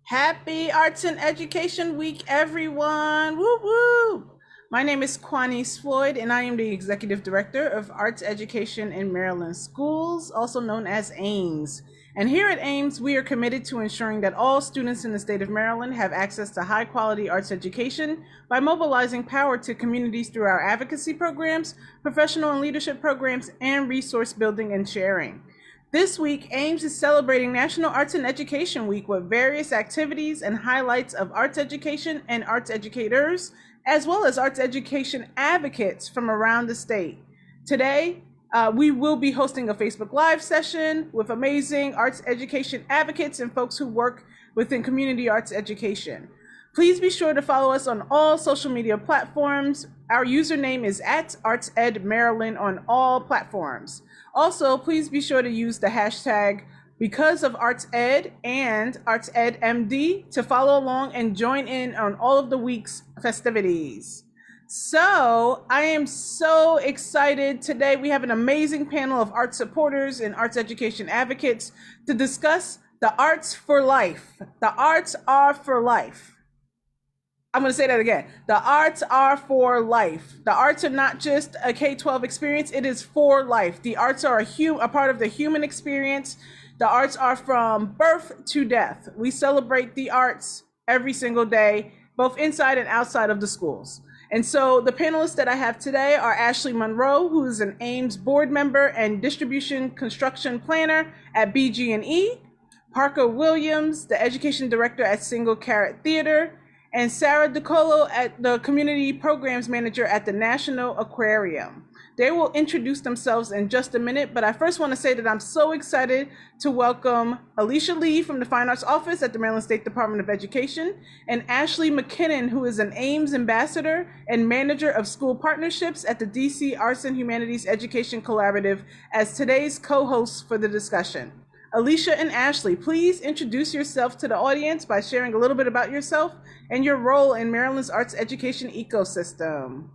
Happy Arts and Education Week, everyone! Woo woo! My name is Quanice Floyd, and I am the Executive Director of Arts Education in Maryland Schools, also known as AIMS. And here at AIMS, we are committed to ensuring that all students in the state of Maryland have access to high-quality arts education by mobilizing power to communities through our advocacy programs, professional and leadership programs, and resource building and sharing. This week, AIMS is celebrating National Arts and Education Week with various activities and highlights of arts education and arts educators, as well as arts education advocates from around the state. Today, we will be hosting a Facebook Live session with amazing arts education advocates and folks who work within community arts education. Please be sure to follow us on all social media platforms. Our username is @ArtsEdMaryland on all platforms. Also, please be sure to use the hashtag because of ArtsEd and ArtsEdMD to follow along and join in on all of the week's festivities. So I am so excited. Today we have an amazing panel of art supporters and arts education advocates to discuss the arts for life. The arts are for life. I'm going to say that again. The arts are for life. The arts are not just a K-12 experience. It is for life. The arts are a part of the human experience. The arts are from birth to death. We celebrate the arts every single day, both inside and outside of the schools. And so the panelists that I have today are Ashley Monroe, who is an AIMS board member and distribution construction planner at BG&E, Parker Williams, the education director at Single Carrot Theater, and Sarah Dokolow, at the community programs manager at the National Aquarium. They will introduce themselves in just a minute, but I first want to say that I'm so excited to welcome Alicia Lee from the Fine Arts Office at the Maryland State Department of Education, and Ashley Mckinnon, who is an AIMS ambassador and manager of school partnerships at the DC Arts and Humanities Education Collaborative, as today's co-hosts for the discussion. Alicia and Ashley, please introduce yourself to the audience by sharing a little bit about yourself and your role in Maryland's arts education ecosystem.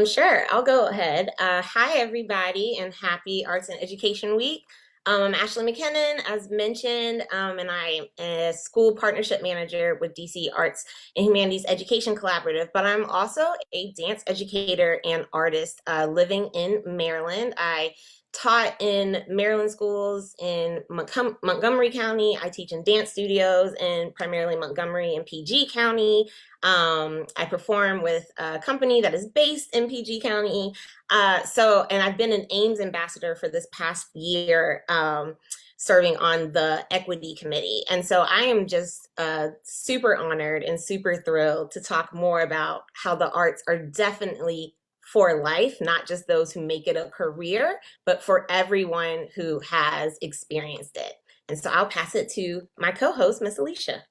Sure, I'll go ahead. Hi, everybody, and happy Arts and Education Week. I'm Ashley Mckinnon, as mentioned, and I am a school partnership manager with DC Arts and Humanities Education Collaborative, but I'm also a dance educator and artist living in Maryland. I taught in Maryland schools in Montgomery County. I teach in dance studios in primarily Montgomery and PG County. I perform with a company that is based in PG County. And I've been an AIMS ambassador for this past year, serving on the equity committee. And so I am just super honored and super thrilled to talk more about how the arts are definitely for life, not just those who make it a career, but for everyone who has experienced it. And so I'll pass it to my co-host, Miss Alicia.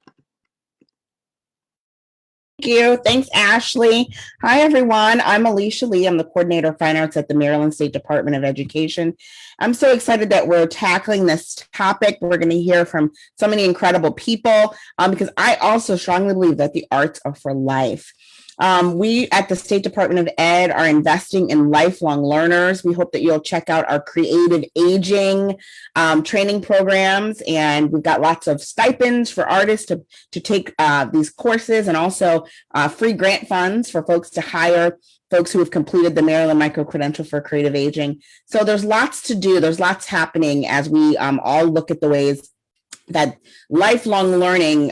Thank you. Thanks, Ashley. Hi, everyone. I'm Alicia Lee. I'm the coordinator of fine arts at the Maryland State Department of Education. I'm so excited that we're tackling this topic. We're going to hear from so many incredible people because I also strongly believe that the arts are for life. We at the State Department of Ed are investing in lifelong learners. We hope that you'll check out our creative aging training programs, and we've got lots of stipends for artists to take these courses, and also free grant funds for folks to hire folks who have completed the Maryland Micro-Credential for Creative Aging. So there's lots to do. There's lots happening as we all look at the ways that lifelong learning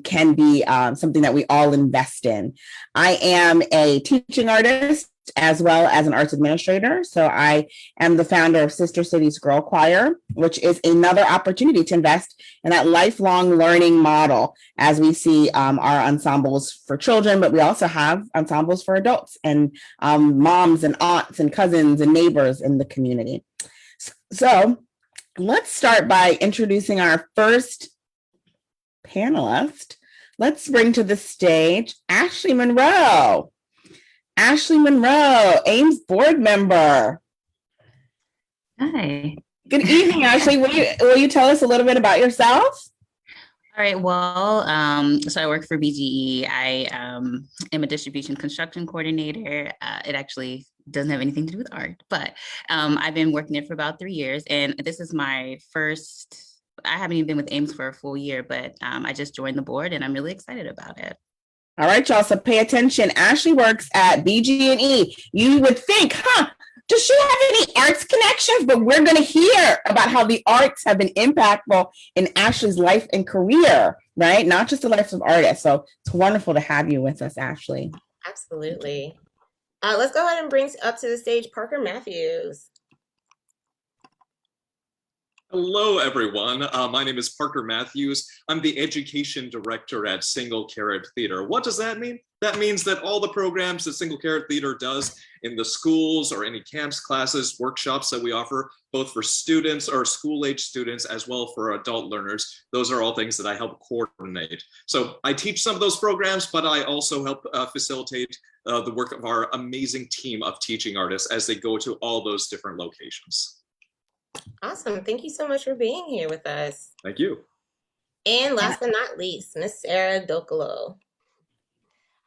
can be something that we all invest in. I am a teaching artist as well as an arts administrator. So I am the founder of Sister Cities Girl Choir, which is another opportunity to invest in that lifelong learning model as we see our ensembles for children, but we also have ensembles for adults and moms and aunts and cousins and neighbors in the community. So let's start by introducing our first panelist. Let's bring to the stage Ashley Monroe. Ashley Monroe, AIMS board member. Hi. Good evening, Ashley. Will you tell us a little bit about yourself? All right. Well, so I work for BGE. I am a distribution construction coordinator. It actually doesn't have anything to do with art, but I've been working there for about 3 years, and this is my first I haven't even been with Ames for a full year, but I just joined the board and I'm really excited about it. All right, y'all. So pay attention. Ashley works at BG&E. You would think, does she have any arts connections? But we're going to hear about how the arts have been impactful in Ashley's life and career, right? Not just the life of artists. So it's wonderful to have you with us, Ashley. Absolutely. Let's go ahead and bring up to the stage Parker Mathews. Hello, everyone. My name is Parker Mathews. I'm the Education Director at Single Carrot Theater. What does that mean? That means that all the programs that Single Carrot Theater does in the schools or any camps, classes, workshops that we offer, both for students or school-age students as well for adult learners, those are all things that I help coordinate. So I teach some of those programs, but I also help facilitate the work of our amazing team of teaching artists as they go to all those different locations. Awesome. Thank you so much for being here with us. Thank you. And last but not least, Miss Sarah Dokolow.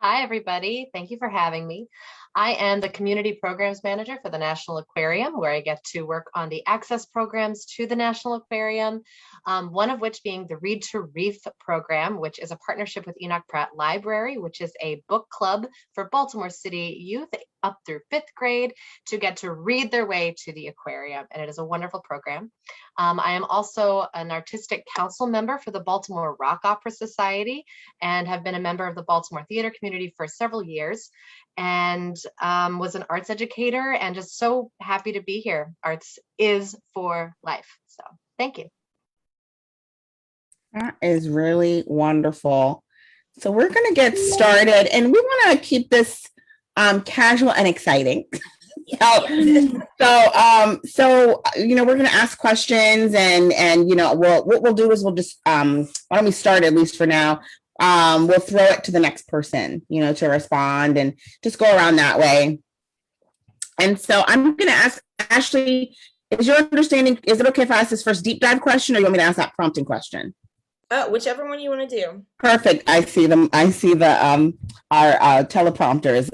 Hi, everybody. Thank you for having me. I am the Community Programs Manager for the National Aquarium, where I get to work on the access programs to the National Aquarium, one of which being the Read to Reef program, which is a partnership with Enoch Pratt Library, which is a book club for Baltimore City youth up through 5th grade to get to read their way to the aquarium. And it is a wonderful program. I am also an artistic council member for the Baltimore Rock Opera Society and have been a member of the Baltimore theater community for several years, and was an arts educator, and just so happy to be here. Arts is for life. So thank you. That is really wonderful. So we're going to get started, and we want to keep this casual and exciting. So you know, we're going to ask questions, and you know, what we'll do is we'll just why don't we start, at least for now. We'll throw it to the next person, you know, to respond, and just go around that way. And so I'm going to ask Ashley, is your understanding, is it okay if I ask this first deep dive question, or you want me to ask that prompting question? Whichever one you want to do. Perfect. I see them. I see the our teleprompter is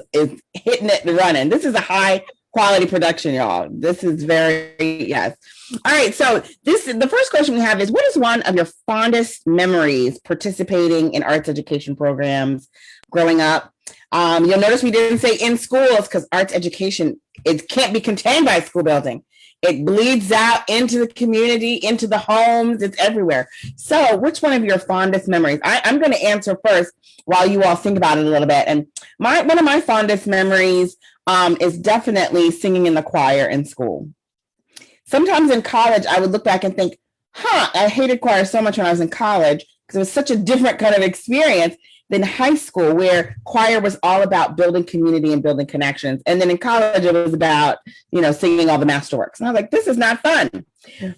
hitting it and running. This is a high quality production, y'all. This is very, yes. All right. So the first question we have is, what is one of your fondest memories participating in arts education programs growing up? You'll notice we didn't say in schools, because arts education, it can't be contained by a school building. It bleeds out into the community, into the homes, it's everywhere. So which one of your fondest memories? I'm going to answer first while you all think about it a little bit. And one of my fondest memories is definitely singing in the choir in school. Sometimes in college, I would look back and think, I hated choir so much when I was in college, because it was such a different kind of experience than high school, where choir was all about building community and building connections. And then in college, it was about, you know, singing all the masterworks. And I was like, this is not fun.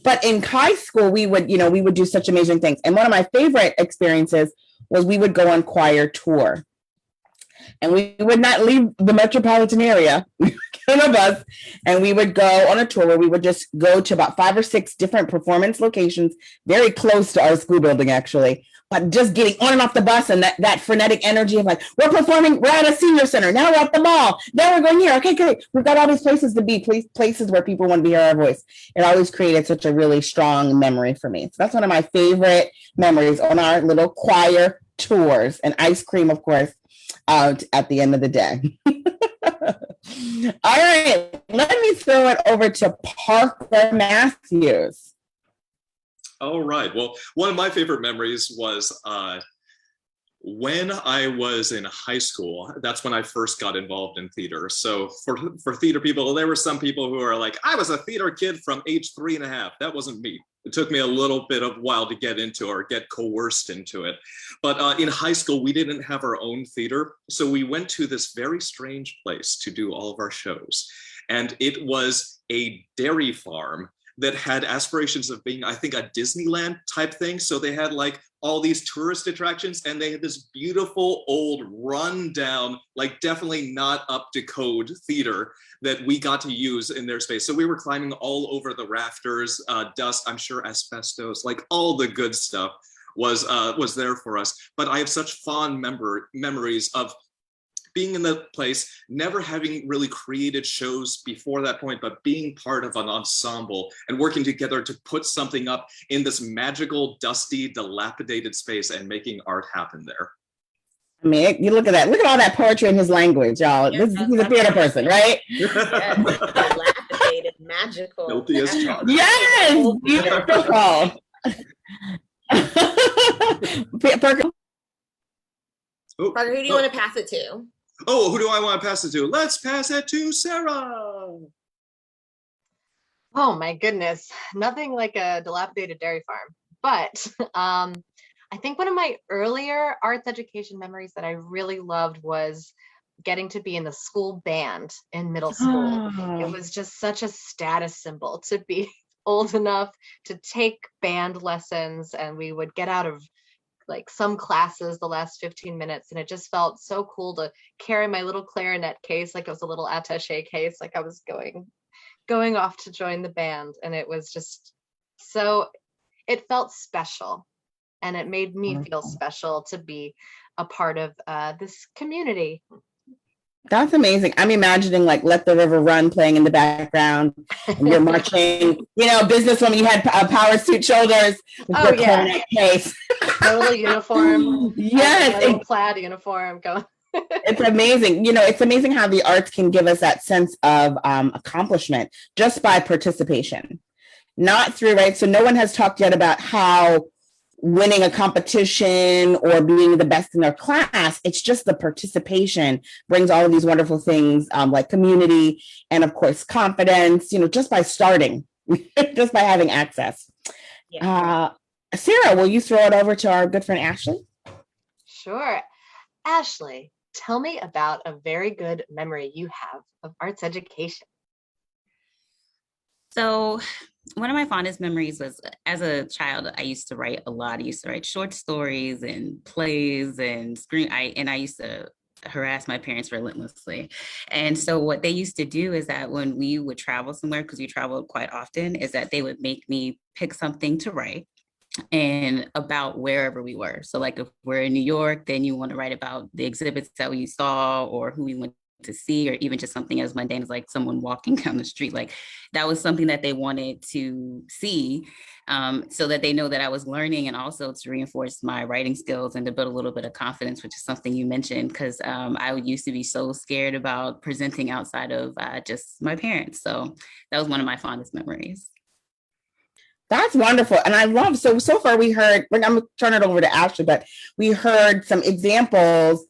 But in high school, we would do such amazing things. And one of my favorite experiences was we would go on choir tour. And we would not leave the metropolitan area, get on a bus, and we would go on a tour where we would just go to about 5 or 6 different performance locations, very close to our school building, actually. But just getting on and off the bus, and that frenetic energy of like, we're at a senior center, now we're at the mall, now we're going here, okay, great. We've got all these places to be, places where people want to hear our voice. It always created such a really strong memory for me. So that's one of my favorite memories, on our little choir tours, and ice cream, of course, at the end of the day. All right, let me throw it over to Parker Mathews. All right. Well, one of my favorite memories was when I was in high school. That's when I first got involved in theater. So for theater people, there were some people who are like, I was a theater kid from age 3.5. That wasn't me. It took me a little bit of while to get into, or get coerced into it. But in high school, we didn't have our own theater. So we went to this very strange place to do all of our shows. And it was a dairy farm that had aspirations of being, I think, a Disneyland type thing. So they had like all these tourist attractions, and they had this beautiful old rundown, like definitely not up to code theater that we got to use in their space. So we were climbing all over the rafters, dust, I'm sure asbestos, like all the good stuff was there for us. But I have such fond memories of being in the place, never having really created shows before that point, but being part of an ensemble and working together to put something up in this magical, dusty, dilapidated space and making art happen there. I mean, you look at that. Look at all that poetry in his language, y'all. Yes, He's a theater person, right? Yes, dilapidated, magical. Filthy as charged. Yes, beautiful. Parker. Oh, Parker, who do you want to pass it to? Oh, who do I want to pass it to? Let's pass it to Sarah. Oh my goodness, nothing like a dilapidated dairy farm. But I think one of my earlier arts education memories that I really loved was getting to be in the school band in middle school. Oh. It was just such a status symbol to be old enough to take band lessons, and we would get out of like some classes the last 15 minutes, and it just felt so cool to carry my little clarinet case like it was a little attaché case, like I was going off to join the band. And it was just so, it felt special, and it made me feel special to be a part of this community. That's amazing. I'm imagining like Let the River Run playing in the background. And you're marching, businesswoman, you had power suit shoulders with Oh, your yeah. clarinet case. My little uniform. Yes, my little plaid uniform going. it's amazing. It's amazing how the arts can give us that sense of accomplishment just by participation, not through, right? So no one has talked yet about how winning a competition or being the best in their class. It's just the participation brings all of these wonderful things like community and of course confidence, just by starting, just by having access. Yeah. Sarah, will you throw it over to our good friend Ashley? Sure. Ashley, tell me about a very good memory you have of arts education. So one of my fondest memories was as a child, I used to write a lot. I used to write short stories and plays and I used to harass my parents relentlessly. And so what they used to do is that when we would travel somewhere, because we traveled quite often, is that they would make me pick something to write and about wherever we were. So like if we're in New York, then you want to write about the exhibits that we saw or who we went to see, or even just something as mundane as like someone walking down the street. Like that was something that they wanted to see, so that they know that I was learning, and also to reinforce my writing skills and to build a little bit of confidence, which is something you mentioned, because I used to be so scared about presenting outside of just my parents. So that was one of my fondest memories. That's wonderful. And I love, so far we heard, I'm going to turn it over to Ashley, but we heard some examples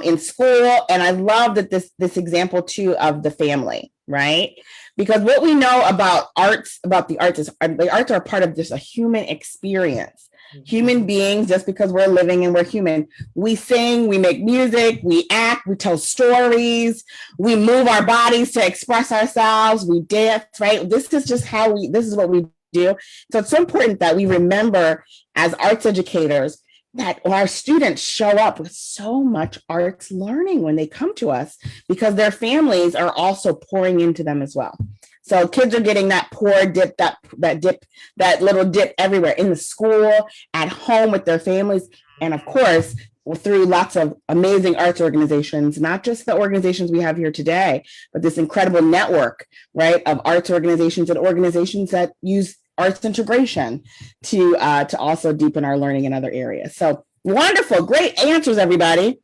in school. And I love that this example too of the family, right? Because what we know about the arts is the arts are part of just a human experience. Human beings, just because we're living and we're human, we sing, we make music, we act, we tell stories, we move our bodies to express ourselves, we dance, right? This is just this is what we do. So it's so important that we remember as arts educators that our students show up with so much arts learning when they come to us, because their families are also pouring into them as well. So kids are getting that pour dip, that little dip everywhere in the school, at home with their families, and of course, through lots of amazing arts organizations, not just the organizations we have here today, but this incredible network, right, of arts organizations and organizations that use arts integration to also deepen our learning in other areas. So wonderful, great answers, everybody.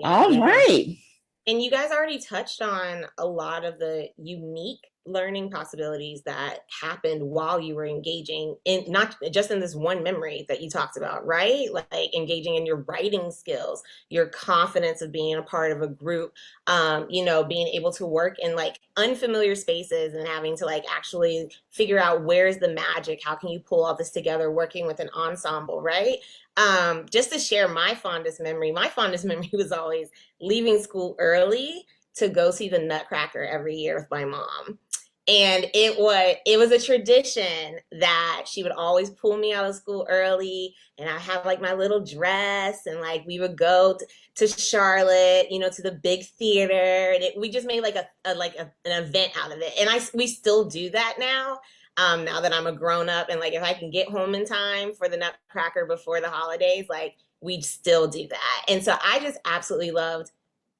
All right. And you guys already touched on a lot of the unique learning possibilities that happened while you were engaging in, not just in this one memory that you talked about, right? Like engaging in your writing skills, your confidence of being a part of a group, being able to work in like unfamiliar spaces and having to like actually figure out where's the magic, how can you pull all this together, working with an ensemble, right? Just to share my fondest memory was always leaving school early to go see the Nutcracker every year with my mom. And it was a tradition that she would always pull me out of school early, and I have like my little dress, and like we would go to Charlotte, to the big theater, and we just made like an event out of it. And we still do that now. Now that I'm a grown up, and like if I can get home in time for the Nutcracker before the holidays, like we still do that. And so I just absolutely loved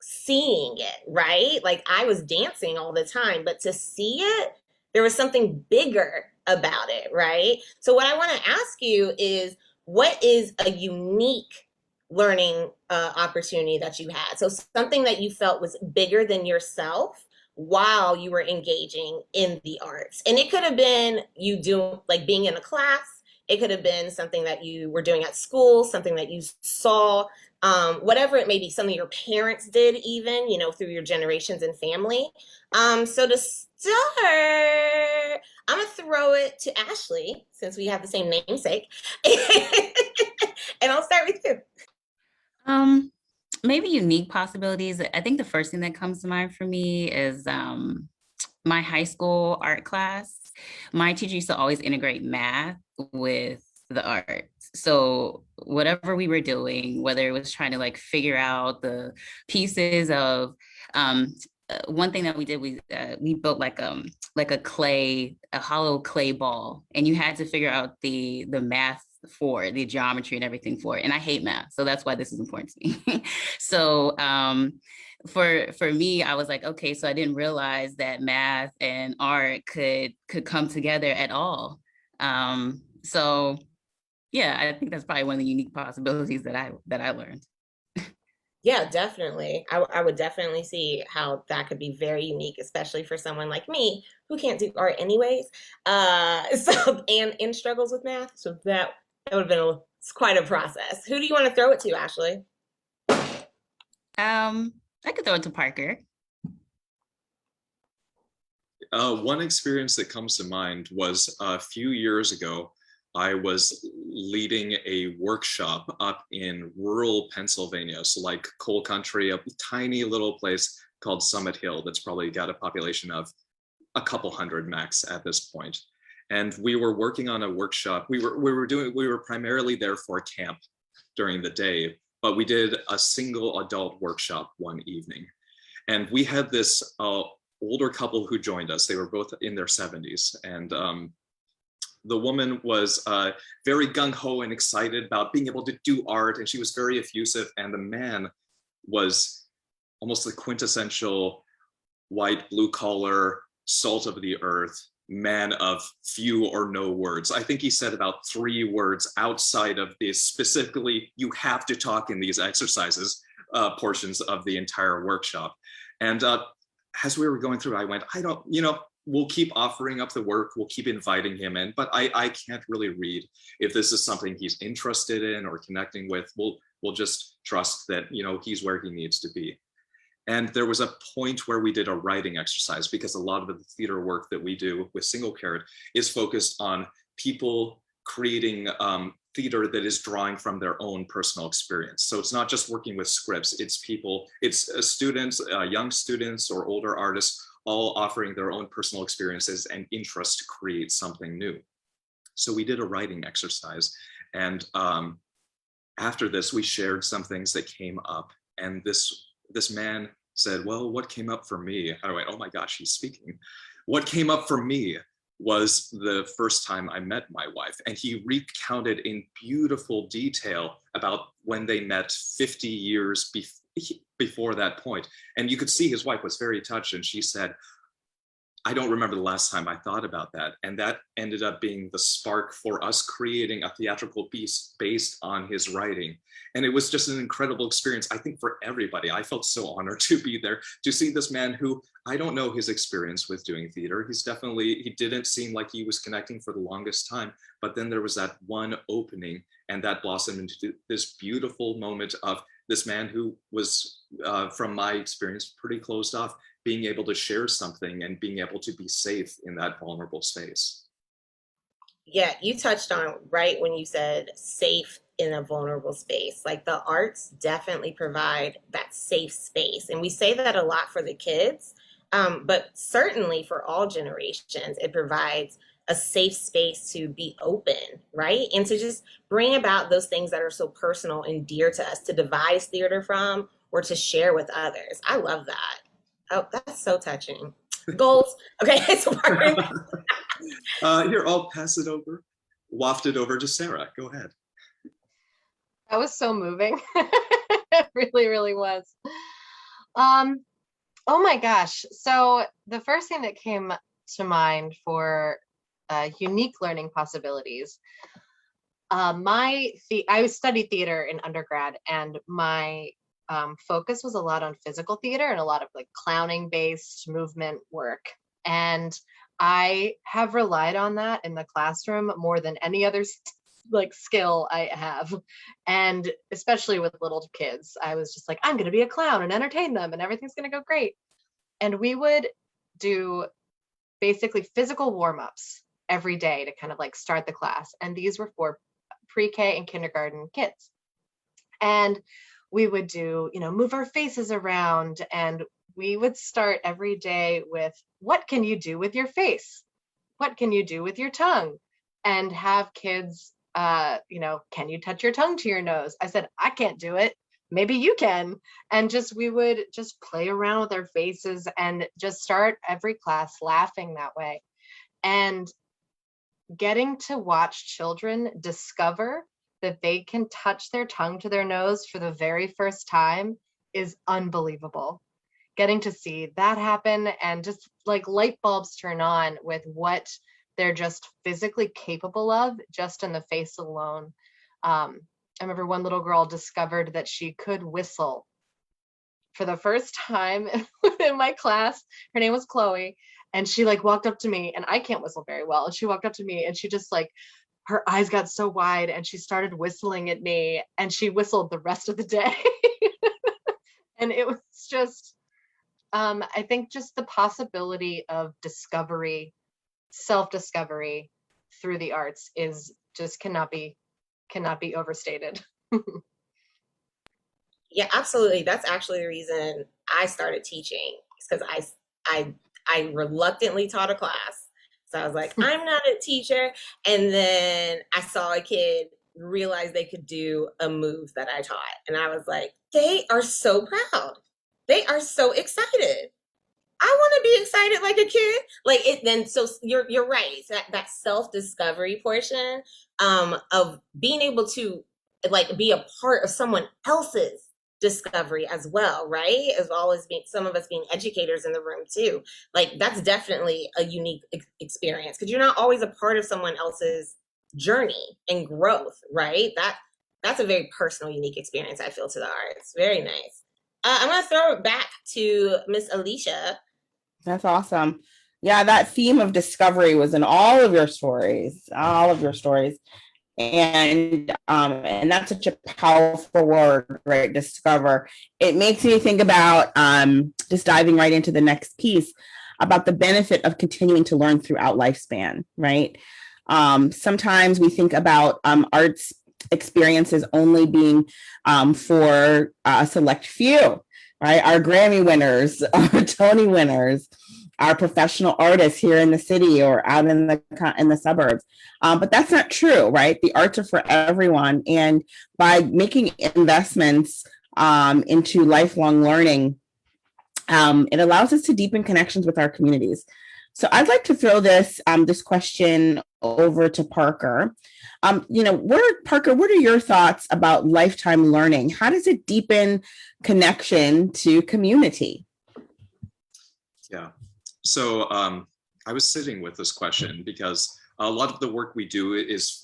seeing it, right? Like I was dancing all the time, but to see it, there was something bigger about it, right? So what I want to ask you is, what is a unique learning opportunity that you had? So something that you felt was bigger than yourself while you were engaging in the arts. And it could have been you do like being in a class. It could have been something that you were doing at school, something that you saw, whatever it may be, something your parents did even, through your generations and family. So to start, I'm gonna throw it to Ashley since we have the same namesake. And I'll start with you. Maybe unique possibilities. I think the first thing that comes to mind for me is my high school art class. My teacher used to always integrate math with the arts. So whatever we were doing, whether it was trying to like figure out the pieces of one thing that we did, we built like a hollow clay ball, and you had to figure out the math for the geometry and everything for it. And I hate math, so that's why this is important to me. So for me, I was like, okay, so I didn't realize that math and art could come together at all. So yeah, I think that's probably one of the unique possibilities that I learned. Yeah, definitely. I would definitely see how that could be very unique, especially for someone like me who can't do art anyways. And struggles with math. So that would have been it's quite a process. Who do you want to throw it to, Ashley? I could throw it to Parker. One experience that comes to mind was a few years ago. I was leading a workshop up in rural Pennsylvania, so like coal country, a tiny little place called Summit Hill that's probably got a population of a couple hundred max at this point. And we were working on a workshop. We were primarily there for camp during the day, but we did a single adult workshop one evening. And we had this older couple who joined us. They were both in their 70s, and the woman was very gung-ho and excited about being able to do art, and she was very effusive. And the man was almost the quintessential white, blue-collar, salt of the earth, man of few or no words. I think he said about 3 words outside of this specifically, you have to talk in these exercises portions of the entire workshop. And as we were going through, I went, we'll keep offering up the work, we'll keep inviting him in, but I can't really read if this is something he's interested in or connecting with. We'll just trust that, he's where he needs to be. And there was a point where we did a writing exercise, because a lot of the theater work that we do with Single Carrot is focused on people creating theater that is drawing from their own personal experience. So it's not just working with scripts, it's people, it's students, young students or older artists, all offering their own personal experiences and interest to create something new. So we did a writing exercise. And after this, we shared some things that came up. And this man said, well, what came up for me? I went, oh my gosh, he's speaking. What came up for me was the first time I met my wife. And he recounted in beautiful detail about when they met 50 years before that point. And you could see his wife was very touched, and she said, I don't remember the last time I thought about that. And that ended up being the spark for us creating a theatrical piece based on his writing. And it was just an incredible experience, I think, for everybody. I felt so honored to be there, to see this man who, I don't know his experience with doing theater. He didn't seem like he was connecting for the longest time. But then there was that one opening, and that blossomed into this beautiful moment of this man who was, from my experience, pretty closed off, being able to share something and being able to be safe in that vulnerable space. Yeah, you touched on right when you said safe in a vulnerable space. Like the arts definitely provide that safe space. And we say that a lot for the kids, but certainly for all generations, it provides a safe space to be open, right? And to just bring about those things that are so personal and dear to us, to devise theater from or to share with others. I love that. Oh, that's so touching. Goals. Okay, so here, I'll pass it over, waft it over to Sarah. Go ahead. That was so moving. It really, really was. Um, oh my gosh. So the first thing that came to mind for unique learning possibilities, I studied theater in undergrad, and my focus was a lot on physical theater and a lot of like clowning based movement work. And I have relied on that in the classroom more than any other like skill I have. And especially with little kids, I was just like, I'm going to be a clown and entertain them and everything's going to go great. And we would do basically physical warm-ups every day to kind of like start the class. And these were for pre-K and kindergarten kids. And we would do, move our faces around, and we would start every day with, what can you do with your face? What can you do with your tongue? And have kids, can you touch your tongue to your nose? I said, I can't do it. Maybe you can. And we would just play around with our faces and just start every class laughing that way. And getting to watch children discover that they can touch their tongue to their nose for the very first time is unbelievable. Getting to see that happen and just like light bulbs turn on with what they're just physically capable of just in the face alone. I remember one little girl discovered that she could whistle for the first time in my class. Her name was Chloe. And she like walked up to me, and I can't whistle very well. And she walked up to me and she just like, her eyes got so wide and she started whistling at me, and she whistled the rest of the day. And it was just, I think just the possibility of discovery, self-discovery through the arts is just cannot be overstated. Yeah, absolutely. That's actually the reason I started teaching. It's because I reluctantly taught a class. So I was like, I'm not a teacher. And then I saw a kid realize they could do a move that I taught. And I was like, they are so proud. They are so excited. I want to be excited like a kid. Like it then, so you're right. That self-discovery portion of being able to like be a part of someone else's discovery as well, right? As well as being some of us being educators in the room too. Like that's definitely a unique experience because you're not always a part of someone else's journey and growth, right? That's a very personal, unique experience I feel to the arts. Very nice. I'm gonna throw it back to Miss Alicia. That's awesome. Yeah, that theme of discovery was in all of your stories, and that's such a powerful word, right? Discover. It makes me think about just diving right into the next piece about the benefit of continuing to learn throughout lifespan, right? Sometimes we think about arts experiences only being for a select few, right? Our Grammy winners, our Tony winners, our professional artists here in the city or out in the suburbs. But that's not true, right? The arts are for everyone. And by making investments into lifelong learning, it allows us to deepen connections with our communities. So I'd like to throw this question over to Parker. Parker, what are your thoughts about lifetime learning? How does it deepen connection to community? Yeah. So I was sitting with this question because a lot of the work we do is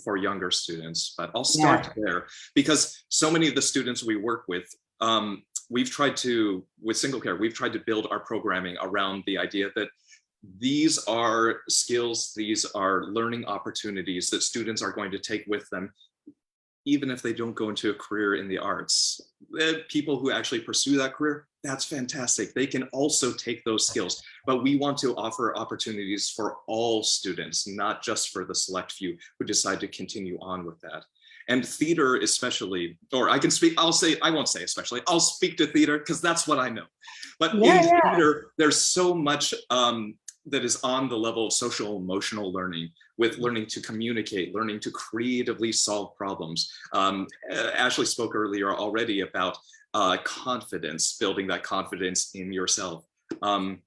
for younger students, but I'll start there because so many of the students we work with, with Single Care, we've tried to build our programming around the idea that these are skills, these are learning opportunities that students are going to take with them, even if they don't go into a career in the arts. People who actually pursue that career, that's fantastic. They can also take those skills, but we want to offer opportunities for all students, not just for the select few who decide to continue on with that. And theater especially, or I won't say especially, I'll speak to theater because that's what I know. But in theater, there's so much that is on the level of social emotional learning, with learning to communicate, learning to creatively solve problems. Ashley spoke earlier already about confidence, building that confidence in yourself. I'm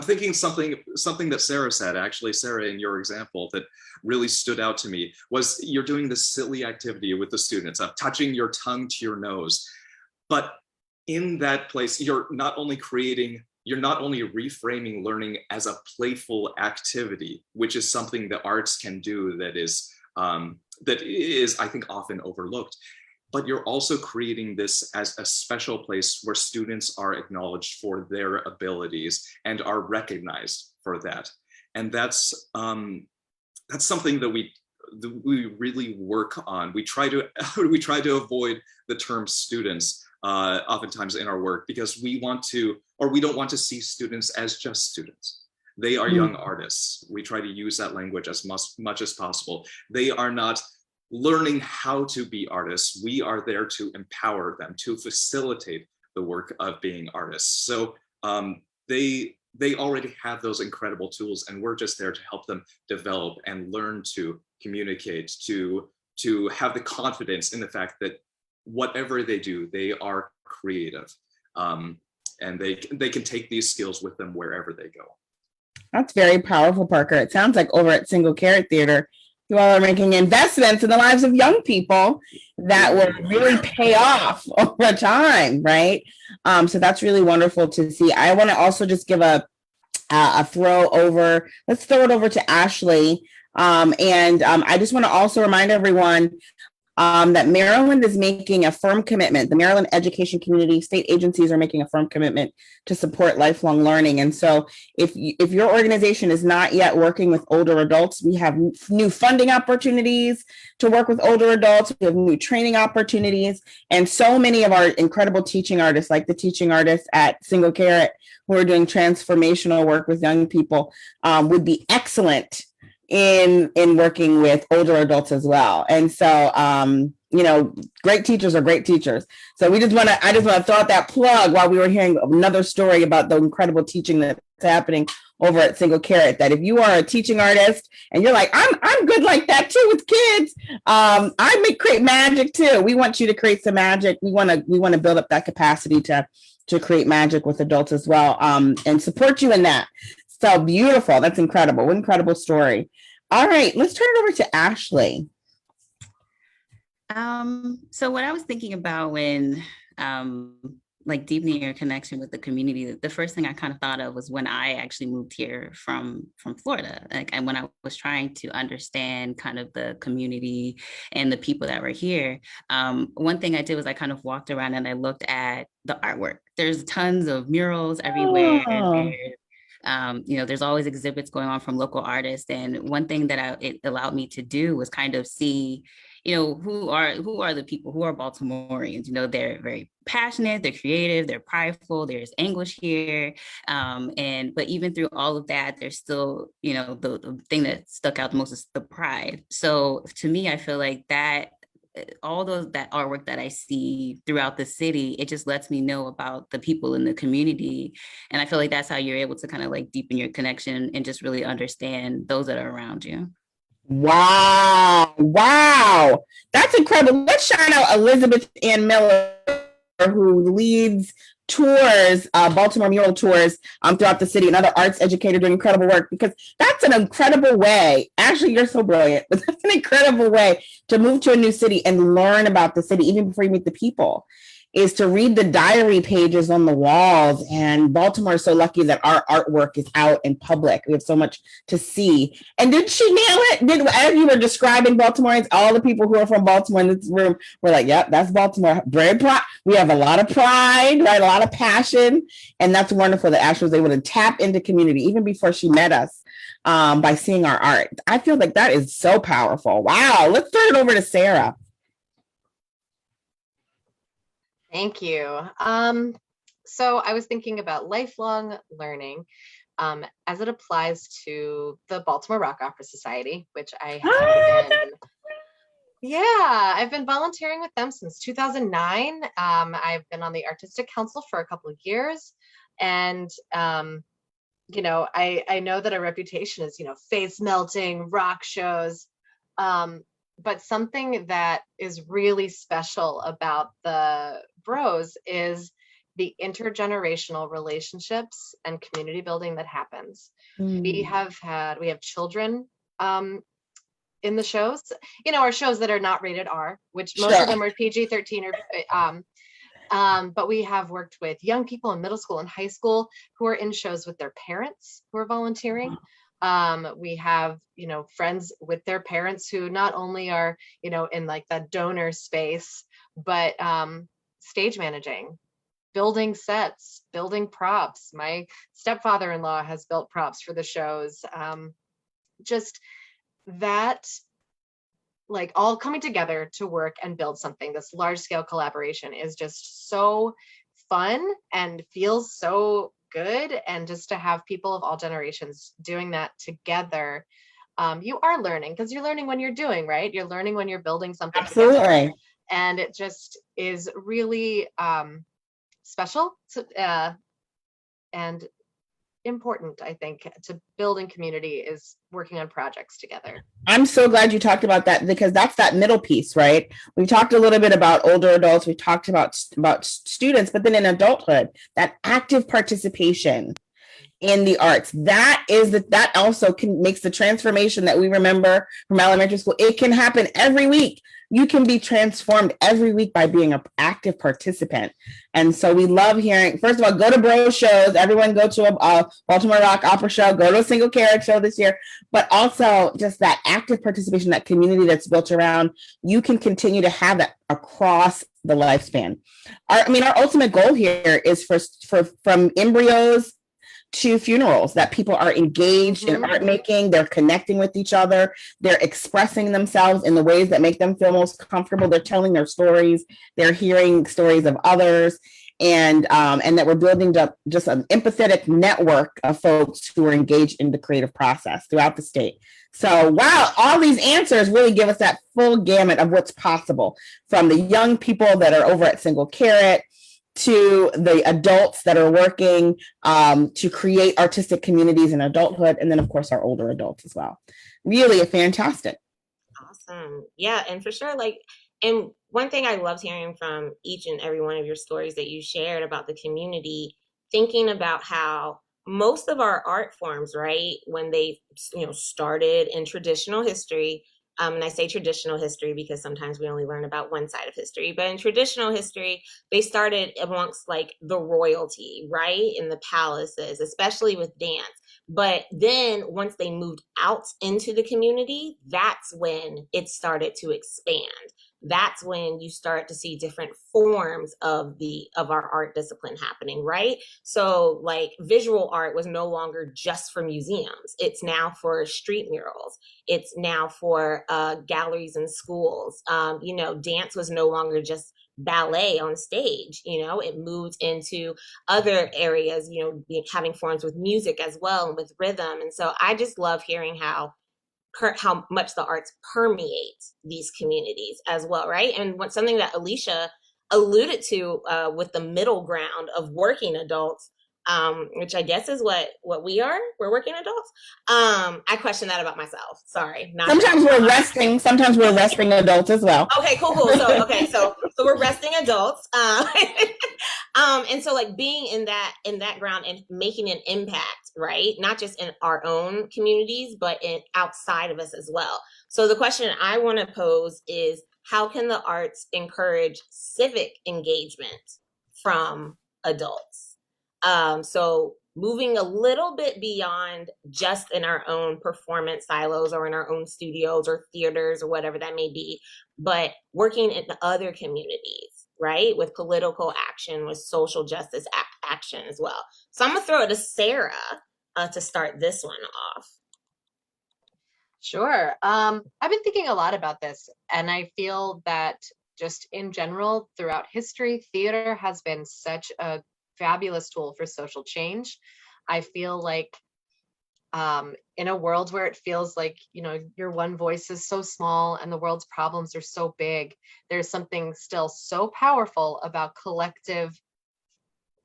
thinking something that Sarah said, actually, Sarah, in your example that really stood out to me was you're doing this silly activity with the students of touching your tongue to your nose. But in that place, you're not only reframing learning as a playful activity, which is something that arts can do that is, I think, often overlooked, but you're also creating this as a special place where students are acknowledged for their abilities and are recognized for that. And that's something that we really work on. We try to avoid the term students oftentimes in our work, because we don't want to see students as just students. They are young artists. We try to use that language as much as possible. They are not learning how to be artists. We are there to empower them, to facilitate the work of being artists. So they already have those incredible tools, and we're just there to help them develop and learn to communicate, to have the confidence in the fact that whatever they do, they are creative, and they can take these skills with them wherever they go. That's very powerful, Parker. It sounds like over at Single Carrot Theater, you all are making investments in the lives of young people that will really pay off over time, right? So that's really wonderful to see. I want to also just give a throw over. Let's throw it over to Ashley. I just want to also remind everyone that Maryland is making a firm commitment. The Maryland education community, state agencies are making a firm commitment to support lifelong learning. And so if your organization is not yet working with older adults, we have new funding opportunities to work with older adults. We have new training opportunities. And so many of our incredible teaching artists, like the teaching artists at Single Carrot, who are doing transformational work with young people, would be excellent in working with older adults as well. And so, great teachers are great teachers. So I just want to throw out that plug while we were hearing another story about the incredible teaching that's happening over at Single Carrot, that if you are a teaching artist and you're like, I'm good like that too with kids. I create magic too. We want you to create some magic. We want to build up that capacity to create magic with adults as well, and support you in that. So beautiful. That's incredible. What an incredible story. All right, let's turn it over to Ashley. So what I was thinking about when deepening your connection with the community, the first thing I kind of thought of was when I actually moved here from Florida. And when I was trying to understand kind of the community and the people that were here, one thing I did was I kind of walked around and I looked at the artwork. There's tons of murals everywhere. There's always exhibits going on from local artists. And one thing that it allowed me to do was kind of see, who are the people who are Baltimoreans. They're very passionate, they're creative, they're prideful, there's anguish here. But even through all of that, there's still, the thing that stuck out the most is the pride. So to me, I feel like that that artwork that I see throughout the city, it just lets me know about the people in the community. And I feel like that's how you're able to kind of deepen your connection and just really understand those that are around you. Wow. That's incredible. Let's shout out Elizabeth Ann Miller, who leads tours, Baltimore mural tours throughout the city, another arts educator doing incredible work, because that's an incredible way. Actually, you're so brilliant, but that's an incredible way to move to a new city and learn about the city, even before you meet the people, is to read the diary pages on the walls. And Baltimore is so lucky that our artwork is out in public. We have so much to see. And did she nail it? As you were describing Baltimoreans, all the people who are from Baltimore in this room were like, yep, that's Baltimore. Very proud. We have a lot of pride, right? A lot of passion. And that's wonderful that Ashley was able to tap into community even before she met us by seeing our art. I feel like that is so powerful. Wow. Let's turn it over to Sarah. Thank you. So I was thinking about lifelong learning as it applies to the Baltimore Rock Opera Society, which I I've been volunteering with them since 2009. I've been on the Artistic Council for a couple of years. And, I know that our reputation is, face melting, rock shows. But something that is really special about the Bros is the intergenerational relationships and community building that happens. We have children in the shows, our shows that are not rated R, which most of them are PG-13 But we have worked with young people in middle school and high school who are in shows with their parents who are volunteering. We have, friends with their parents who not only are, in like that donor space, but stage managing, building sets, building props. My stepfather-in-law has built props for the shows. Just that, like, all coming together to work and build something, this large scale collaboration is just so fun and feels so good. And just to have people of all generations doing that together, you are learning, because you're learning when you're doing, right? You're learning when you're building something together. Absolutely. And it just is really special and important, I think, to building community is working on projects together. I'm so glad you talked about that, because that's that middle piece, right? We talked a little bit about older adults, we talked about students, but then in adulthood, that active participation in the arts, that also makes the transformation that we remember from elementary school. It can happen every week. You can be transformed every week by being an active participant. And so we love hearing, first of all, go to Bro shows. Everyone go to a Baltimore Rock Opera show, go to a Single Carrot show this year, but also just that active participation, that community that's built around, you can continue to have that across the lifespan. Our ultimate goal here is from embryos to funerals, that people are engaged in art making, they're connecting with each other, they're expressing themselves in the ways that make them feel most comfortable, they're telling their stories, they're hearing stories of others, and that we're building up just an empathetic network of folks who are engaged in the creative process throughout the state. So wow, all these answers really give us that full gamut of what's possible, from the young people that are over at Single Carrot to the adults that are working to create artistic communities in adulthood, and then of course our older adults as well. Really fantastic. Awesome. Yeah, and for sure, and one thing I loved hearing from each and every one of your stories that you shared about the community, thinking about how most of our art forms, right, when they started in traditional history, and I say traditional history because sometimes we only learn about one side of history, but in traditional history, they started amongst like the royalty, right, in the palaces, especially with dance. But then once they moved out into the community, that's when it started to expand. That's when you start to see different forms of our art discipline happening, right? So like visual art was no longer just for museums. It's now for street murals. It's now for galleries and schools. Dance was no longer just ballet on stage. It moved into other areas, having forms with music as well and with rhythm. And so I just love hearing how much the arts permeate these communities as well, right? And something that Alicia alluded to with the middle ground of working adults, which I guess is what we are. We're working adults. I question that about myself. Sorry. Sometimes we're resting. Sometimes we're resting adults as well. Okay, cool. So we're resting adults. And so like being in that ground and making an impact, right? Not just in our own communities, but in outside of us as well. So the question I want to pose is, how can the arts encourage civic engagement from adults? So moving a little bit beyond just in our own performance silos or in our own studios or theaters or whatever that may be, but working in the other communities, right? With political action, with social justice action as well. So I'm gonna throw it to Sarah to start this one off. Sure. I've been thinking a lot about this, and I feel that just in general, throughout history, theater has been such a fabulous tool for social change. I feel like in a world where it feels like, your one voice is so small and the world's problems are so big, there's something still so powerful about collective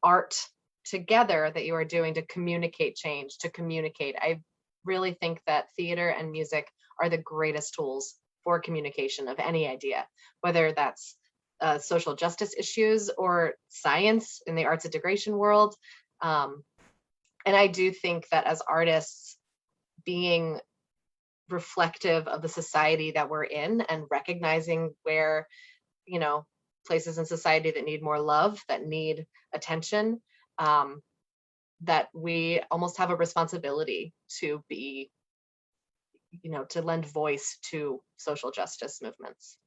art together that you are doing to communicate change, to communicate. I really think that theater and music are the greatest tools for communication of any idea, whether that's social justice issues or science in the arts integration world. And I do think that as artists, being reflective of the society that we're in and recognizing where, places in society that need more love, that need attention, that we almost have a responsibility to be, to lend voice to social justice movements.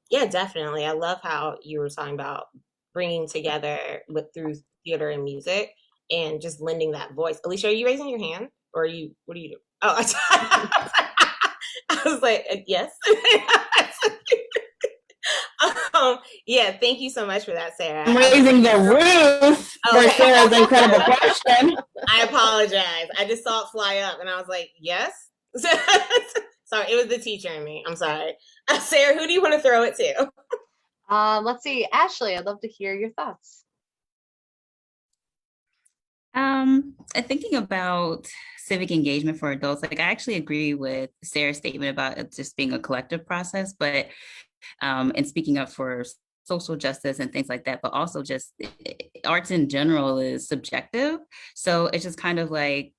Yeah, definitely. I love how you were talking about bringing together through theater and music and just lending that voice. Alicia, are you raising your hand, or what are you doing? Oh, I was like, yes. Yeah, thank you so much for that, Sarah. I'm raising the roof for Okay. Sarah's incredible question. I apologize. I just saw it fly up and I was like, yes. Sorry, it was the teacher in me. I'm sorry. Sarah, who do you want to throw it to? Let's see, Ashley, I'd love to hear your thoughts. Thinking about civic engagement for adults, like I actually agree with Sarah's statement about it just being a collective process, but and speaking up for social justice and things like that, but also just arts in general is subjective. So it's just kind of like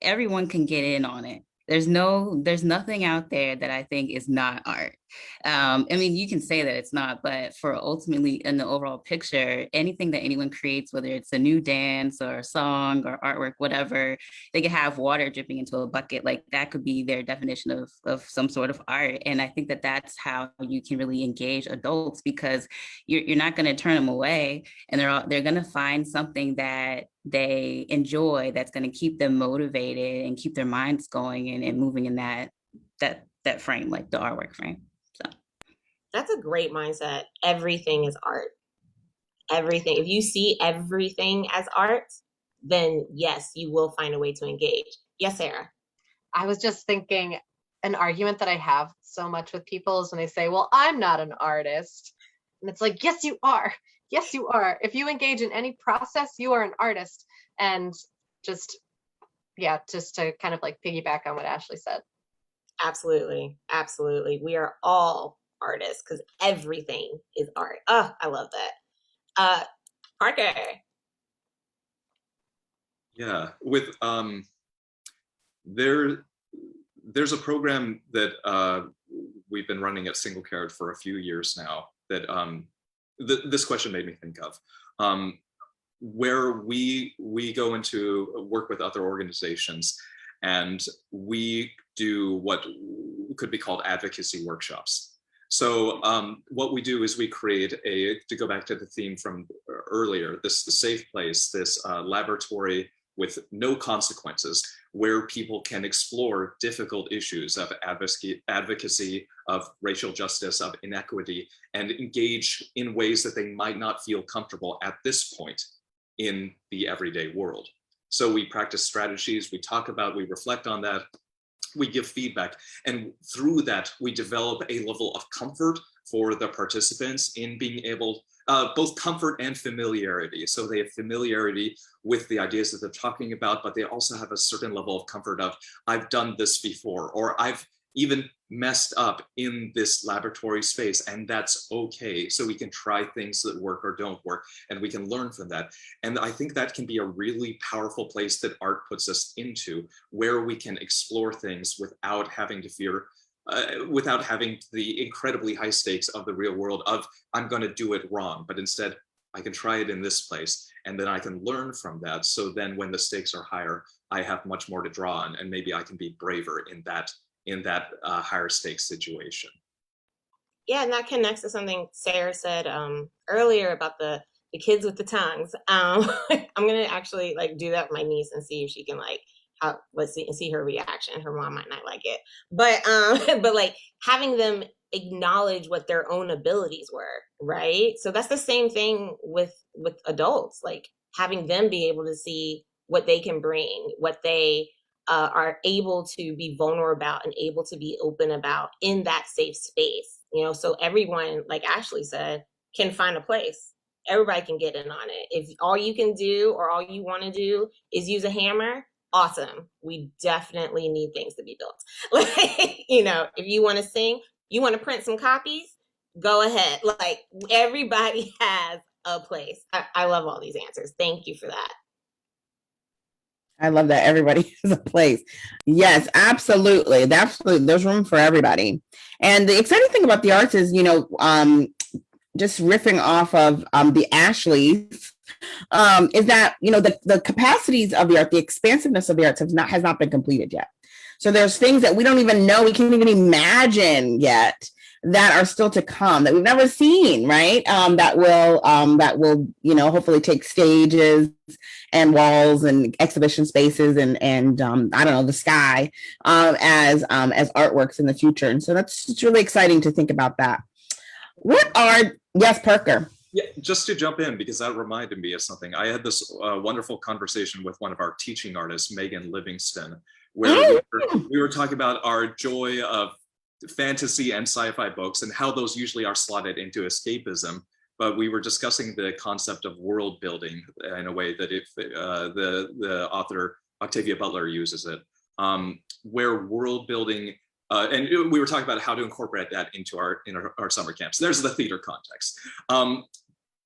everyone can get in on it. There's nothing out there that I think is not art. I mean, you can say that it's not, but for ultimately in the overall picture, anything that anyone creates, whether it's a new dance or a song or artwork, whatever, they could have water dripping into a bucket. Like that could be their definition of some sort of art. And I think that that's how you can really engage adults, because you're not going to turn them away, and they're going to find something that they enjoy that's going to keep them motivated and keep their minds going and moving in that frame, like the artwork frame. So that's a great mindset. Everything is art. Everything. If you see everything as art, then yes, you will find a way to engage. Yes, Sarah. I was just thinking, an argument that I have so much with people is when they say, well, I'm not an artist. And it's like, yes, you are. Yes, you are. If you engage in any process, you are an artist. And just to kind of like piggyback on what Ashley said. Absolutely. Absolutely. We are all artists because everything is art. Oh, I love that. Parker. Yeah, with there's a program that we've been running at Single Carrot for a few years now that this question made me think of, where we go into work with other organizations, and we do what could be called advocacy workshops. So what we do is we create to go back to the theme from earlier, this safe place, this laboratory with no consequences, where people can explore difficult issues of advocacy, of racial justice, of inequity, and engage in ways that they might not feel comfortable at this point in the everyday world. So we practice strategies, we talk about, we reflect on that, we give feedback, and through that, we develop a level of comfort for the participants in being able, both comfort and familiarity. So they have familiarity with the ideas that they're talking about, but they also have a certain level of comfort of, I've done this before, or I've even messed up in this laboratory space, and that's okay. So we can try things that work or don't work, and we can learn from that. And I think that can be a really powerful place that art puts us into, where we can explore things without having to fear, without having the incredibly high stakes of the real world of, I'm going to do it wrong, but instead I can try it in this place, and then I can learn from that. So then when the stakes are higher, I have much more to draw on, and maybe I can be braver in that higher stakes situation. Yeah, and that connects to something Sarah said earlier about the kids with the tongues. I'm gonna actually like do that with my niece and see if she can like let's see her reaction. Her mom might not like it, but but like having them acknowledge what their own abilities were, right? So that's the same thing with adults, like having them be able to see what they can bring, what they are able to be vulnerable about and able to be open about in that safe space, so everyone, like Ashley said, can find a place. Everybody can get in on it. If all you can do or all you want to do is use a hammer, awesome. We definitely need things to be built. Like, if you want to sing, you want to print some copies, go ahead. Like, everybody has a place. I love all these answers. Thank you for that. I love that everybody has a place. Yes, absolutely. There's room for everybody. And the exciting thing about the arts is, just riffing off of the Ashleys, is that, the capacities of the art, the expansiveness of the arts has not been completed yet. So there's things that we don't even know, we can't even imagine yet, that are still to come, that we've never seen, right? That will, hopefully take stages and walls and exhibition spaces and I don't know, the sky as artworks in the future. And so it's really exciting to think about that. Yes, Parker. Yeah, just to jump in, because that reminded me of something. I had this wonderful conversation with one of our teaching artists, Megan Livingston, where we were talking about our joy of fantasy and sci-fi books and how those usually are slotted into escapism. But we were discussing the concept of world building in a way that if the author Octavia Butler uses it, where world building, and we were talking about how to incorporate that into our summer camps. There's the theater context.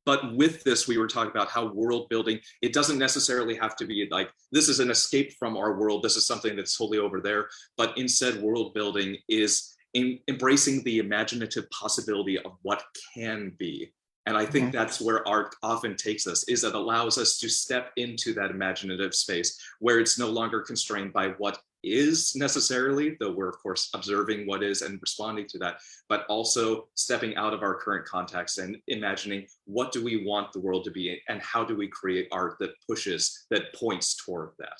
But with this, we were talking about how world building, it doesn't necessarily have to be like, this is an escape from our world, this is something that's totally over there, but instead world building is embracing the imaginative possibility of what can be. And I think that's where art often takes us, is it allows us to step into that imaginative space where it's no longer constrained by what is necessarily, though we're of course observing what is and responding to that, but also stepping out of our current context and imagining what do we want the world to be and how do we create art that points toward that.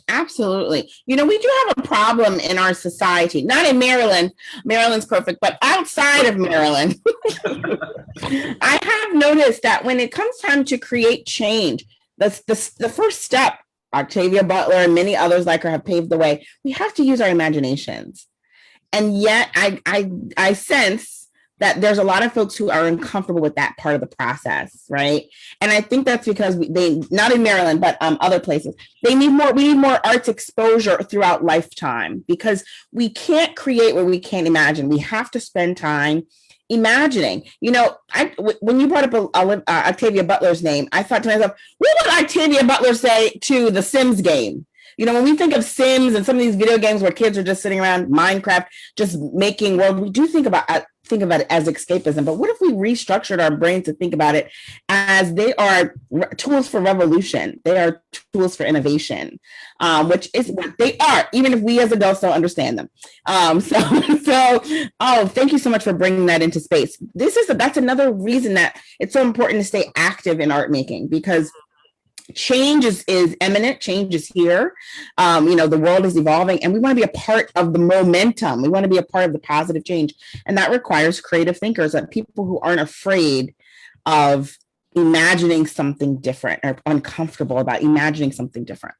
Absolutely. We do have a problem in our society, not in Maryland. Maryland's perfect, but outside of Maryland. I have noticed that when it comes time to create change, the first step, Octavia Butler and many others like her have paved the way. We have to use our imaginations. And yet I sense that there's a lot of folks who are uncomfortable with that part of the process, right? And I think that's because they, not in Maryland, but other places, we need more arts exposure throughout lifetime, because we can't create what we can't imagine. We have to spend time imagining. When you brought up Octavia Butler's name, I thought to myself, what would Octavia Butler say to the Sims game? When we think of Sims and some of these video games where kids are just sitting around, Minecraft, just making world, we do think about it as escapism. But what if we restructured our brain to think about it as they are tools for revolution? They are tools for innovation, which is what they are, even if we as adults don't understand them. Thank you so much for bringing that into space. That's another reason that it's so important to stay active in art making, because change is imminent. Change is here. The world is evolving, and we want to be a part of the momentum. We want to be a part of the positive change, and that requires creative thinkers, and people who aren't afraid of imagining something different or uncomfortable about imagining something different.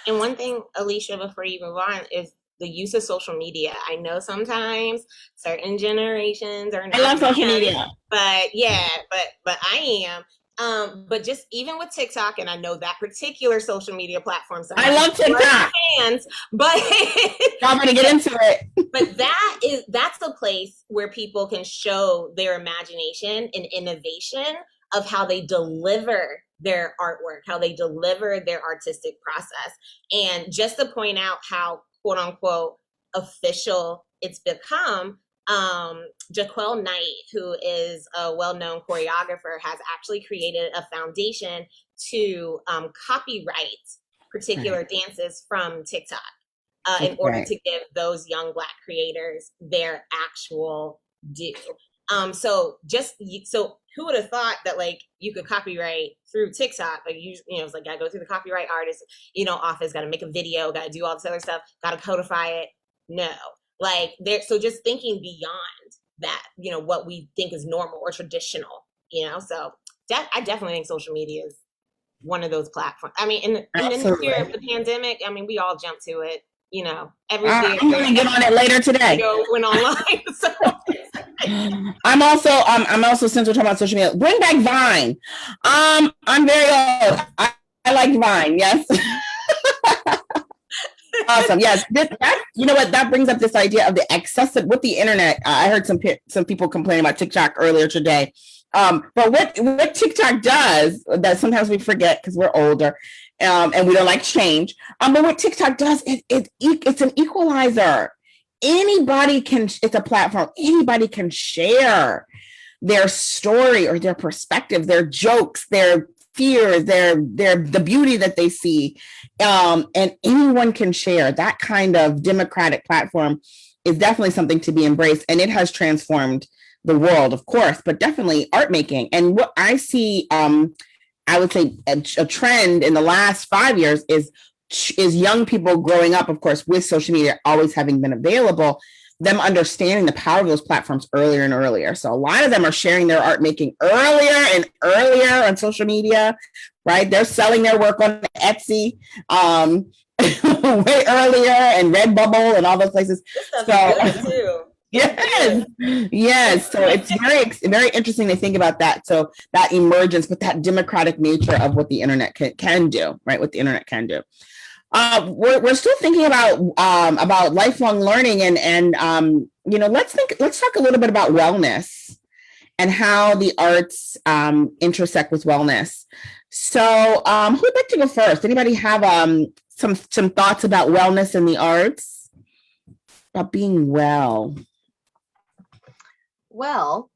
And one thing, Alicia, before you move on, is the use of social media. I know sometimes certain generations are not. I love social media, but yeah, but I am. But just even with TikTok, and I know that particular social media platform. I love TikTok. Fans, but I'm going to get into it. But that's the place where people can show their imagination and innovation of how they deliver their artwork, how they deliver their artistic process. And just to point out how quote unquote official it's become, Dokolow, who is a well-known choreographer, has actually created a foundation to copyright particular dances from TikTok in order to give those young Black creators their actual due. So who would have thought that like you could copyright through TikTok? Like it's like gotta go through the copyright artist office, gotta make a video, gotta do all this other stuff, gotta codify it. No. So just thinking beyond that, what we think is normal or traditional, so I definitely think social media is one of those platforms. I mean, in the year of the pandemic, I mean, we all jumped to it, everything. I'm going to get on it later today. Went online. So. I'm also, since we're talking about social media, bring back Vine. I'm very old. I like Vine. Yes. Awesome. Yes. That brings up this idea of the accessible with the internet. I heard some people complain about TikTok earlier today. But what TikTok does that sometimes we forget because we're older and we don't like change. But what TikTok does, it's an equalizer. anybody can, it's a platform, anybody can share their story or their perspective, their jokes, their fears, the beauty that they see. And anyone can share. That kind of democratic platform is definitely something to be embraced. And it has transformed the world, of course, but definitely art making. And what I see, I would say a trend in the last 5 years is young people growing up, of course, with social media always having been available, them understanding the power of those platforms earlier and earlier. So a lot of them are sharing their art making earlier and earlier on social media, right? They're selling their work on Etsy way earlier, and Redbubble and all those places. So yes. So it's very interesting to think about that. So that emergence, but that democratic nature of what the internet can do, right? What the internet can do. We're still thinking about lifelong learning, and let's talk a little bit about wellness and how the arts intersect with wellness. So who'd like to go first? Anybody have some thoughts about wellness in the arts, about being well? Well,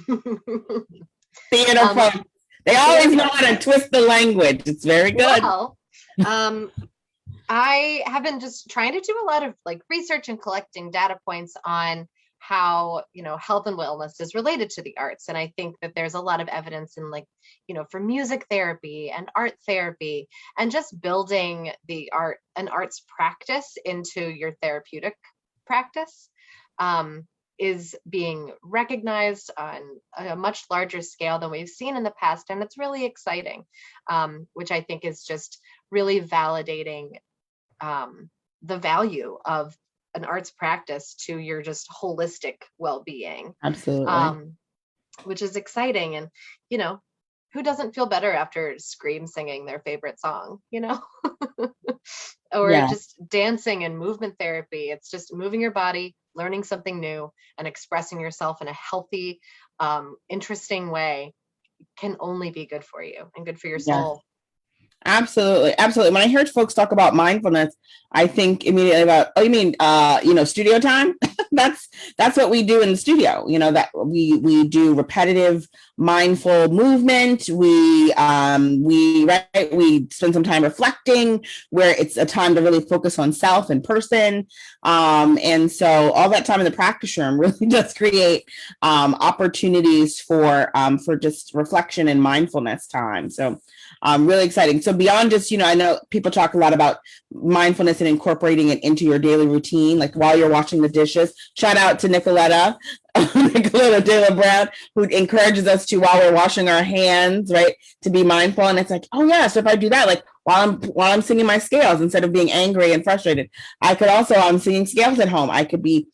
theater folks, they always know how to twist the language. It's very good. Well, I have been just trying to do a lot of like research and collecting data points on how, health and wellness is related to the arts. And I think that there's a lot of evidence in for music therapy and art therapy, and just building an arts practice into your therapeutic practice is being recognized on a much larger scale than we've seen in the past. And it's really exciting, which I think is just really validating the value of an arts practice to your just holistic well-being. Absolutely. Which is exciting. And, who doesn't feel better after scream singing their favorite song, or just dancing and movement therapy. It's just moving your body, learning something new, and expressing yourself in a healthy, interesting way can only be good for you and good for your soul. Absolutely. When I heard folks talk about mindfulness, I think immediately about, oh, you mean, studio time? that's what we do in the studio. That we do repetitive, mindful movement. We spend some time reflecting, where it's a time to really focus on self and person. And so all that time in the practice room really does create opportunities for just reflection and mindfulness time. So really exciting. So beyond just, I know people talk a lot about mindfulness and incorporating it into your daily routine, like while you're washing the dishes. Shout out to Nicoletta De La Brown, who encourages us to, while we're washing our hands, right, to be mindful. And it's like, oh yeah, so if I do that, like while I'm singing my scales, instead of being angry and frustrated, I could also, I'm singing scales at home, I could be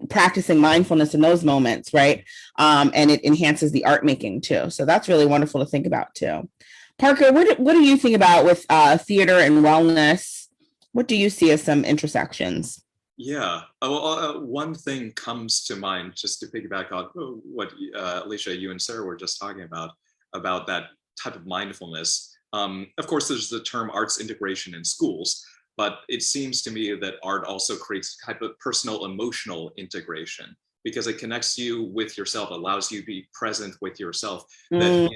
practicing mindfulness in those moments, right? And it enhances the art making too. So that's really wonderful to think about too. Parker, what do you think about with theater and wellness? What do you see as some intersections? Yeah, one thing comes to mind, just to piggyback on what Alicia, you and Sarah were just talking about that type of mindfulness. Of course, there's the term arts integration in schools, but it seems to me that art also creates a type of personal emotional integration, because it connects you with yourself, allows you to be present with yourself. That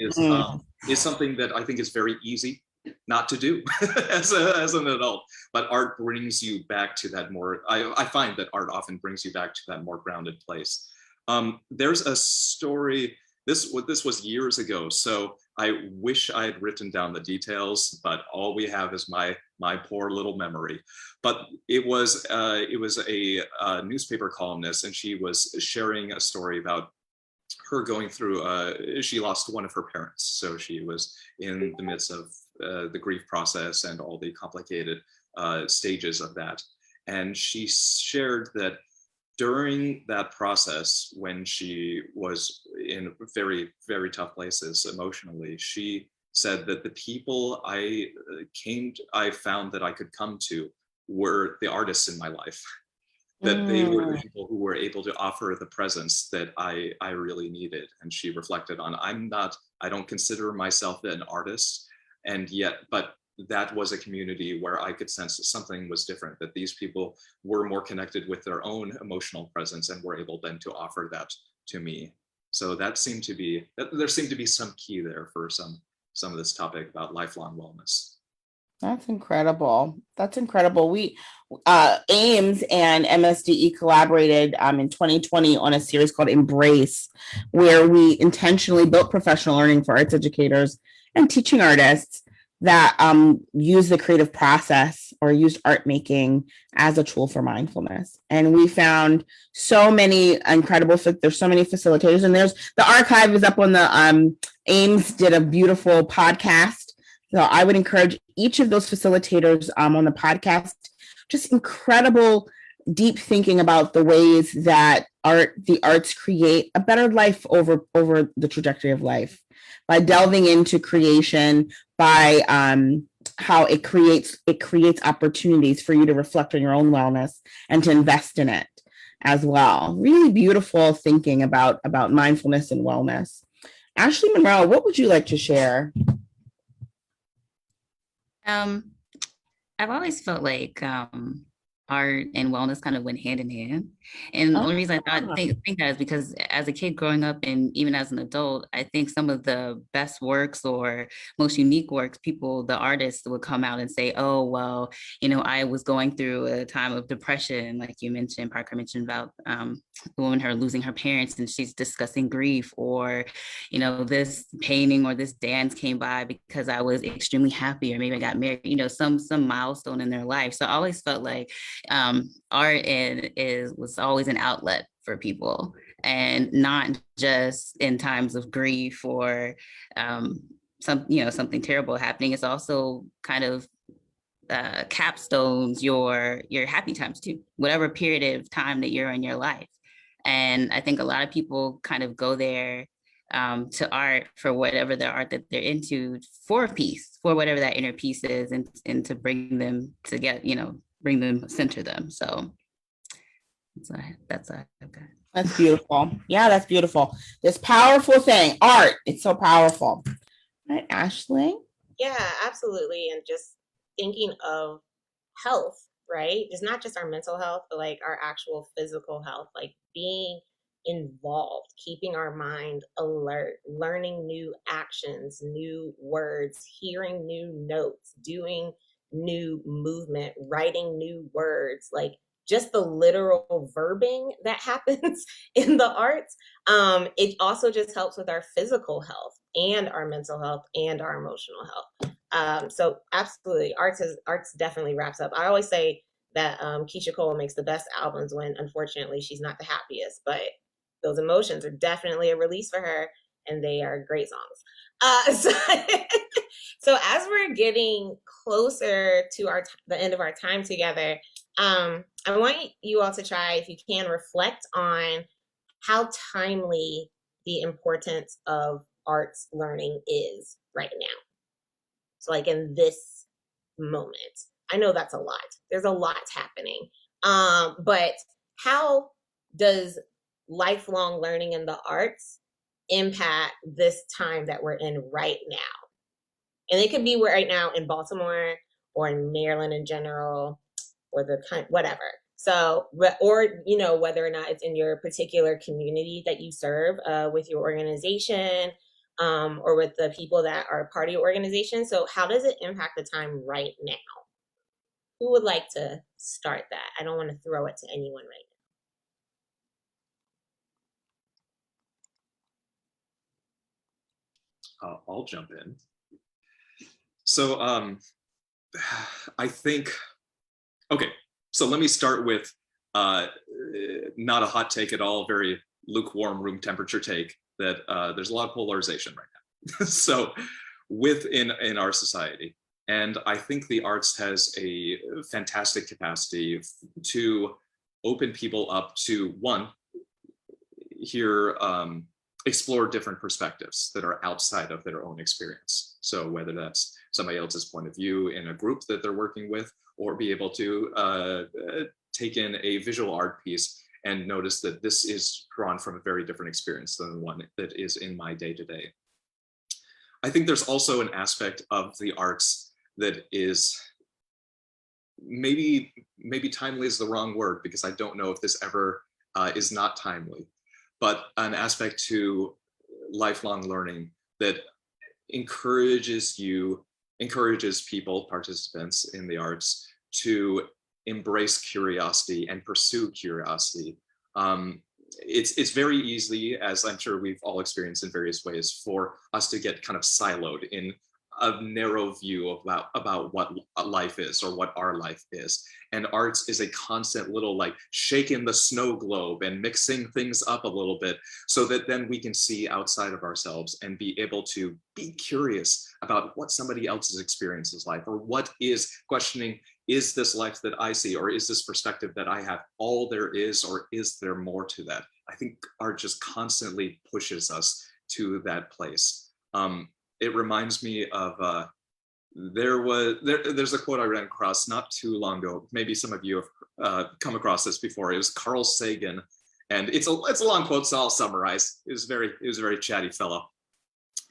is something that I think is very easy not to do as an adult, but art brings you back to that more, I find that art often brings you back to that more grounded place. There's a story, this was years ago, so I wish I had written down the details, but all we have is my poor little memory. But it was a newspaper columnist, and she was sharing a story about her going through, she lost one of her parents. So she was in the midst of the grief process and all the complicated stages of that. And she shared that during that process, when she was in very, very tough places emotionally, she said that the people I found that I could come to were the artists in my life. That they were the people who were able to offer the presence that I really needed. And she reflected on, I don't consider myself an artist, and yet, but that was a community where I could sense that something was different, that these people were more connected with their own emotional presence and were able then to offer that to me. So there seemed to be some key there for some of this topic about lifelong wellness. That's incredible. That's incredible. We Ames and MSDE collaborated in 2020 on a series called Embrace, where we intentionally built professional learning for arts educators and teaching artists that use the creative process or used art making as a tool for mindfulness. And we found so many incredible, there's so many facilitators, and there's the archive is up on the Ames did a beautiful podcast. So I would encourage each of those facilitators on the podcast, just incredible deep thinking about the ways that the arts create a better life over the trajectory of life by delving into creation, by how it creates opportunities for you to reflect on your own wellness and to invest in it as well. Really beautiful thinking about mindfulness and wellness. Ashley Monroe, what would you like to share? I've always felt like art and wellness kind of went hand in hand. And the only reason I think that is because as a kid growing up and even as an adult, I think some of the best works or most unique works, the artists would come out and say, oh, well, I was going through a time of depression, like you mentioned, Parker mentioned about the woman, her losing her parents, and she's discussing grief, or, this painting or this dance came by because I was extremely happy, or maybe I got married, some milestone in their life. So I always felt like art was always an outlet for people, and not just in times of grief or something terrible happening. It's also kind of capstones your happy times too, whatever period of time that you're in your life. And I think a lot of people kind of go there to art for whatever the art that they're into, for peace, for whatever that inner peace is, and to bring them together, bring them, center them. So that's okay. That's beautiful. Yeah, that's beautiful. This powerful thing, art. It's so powerful. All right, Ashley. Yeah, absolutely. And just thinking of health, right? It's not just our mental health, but like our actual physical health, like being involved, keeping our mind alert, learning new actions, new words, hearing new notes, doing new movement, writing new words, like just the literal verbing that happens in the arts. It also just helps with our physical health and our mental health and our emotional health. So absolutely, arts definitely wraps up. I always say that Keisha Cole makes the best albums when, unfortunately, she's not the happiest, but those emotions are definitely a release for her, and they are great songs. So as we're getting closer to the end of our time together, I want you all to try, if you can, reflect on how timely the importance of arts learning is right now. So like in this moment, I know that's a lot. There's a lot happening. But how does lifelong learning in the arts impact this time that we're in right now? And it could be right now in Baltimore or in Maryland in general, or whatever. So, or, whether or not it's in your particular community that you serve with your organization, or with the people that are part of your organization. So how does it impact the time right now? Who would like to start that? I don't want to throw it to anyone right now. I'll jump in. So I think, okay, so let me start with not a hot take at all, very lukewarm room temperature take, that there's a lot of polarization right now. So within our society, and I think the arts has a fantastic capacity to open people up to, one, explore different perspectives that are outside of their own experience. So whether that's somebody else's point of view in a group that they're working with, or be able to take in a visual art piece and notice that this is drawn from a very different experience than the one that is in my day-to-day. I think there's also an aspect of the arts that is maybe timely is the wrong word, because I don't know if this ever is not timely, but an aspect to lifelong learning that encourages people, participants in the arts, to embrace curiosity and pursue curiosity. It's very easy, as I'm sure we've all experienced in various ways, for us to get kind of siloed in a narrow view about what life is or what our life is. And arts is a constant little like shaking the snow globe and mixing things up a little bit, so that then we can see outside of ourselves and be able to be curious about what somebody else's experience is like, or what is questioning, is this life that I see, or is this perspective that I have all there is, or is there more to that? I think art just constantly pushes us to that place. It reminds me of there's a quote I ran across not too long ago. Maybe some of you have come across this before. It was Carl Sagan, and it's a long quote, so I'll summarize. He was a very chatty fellow,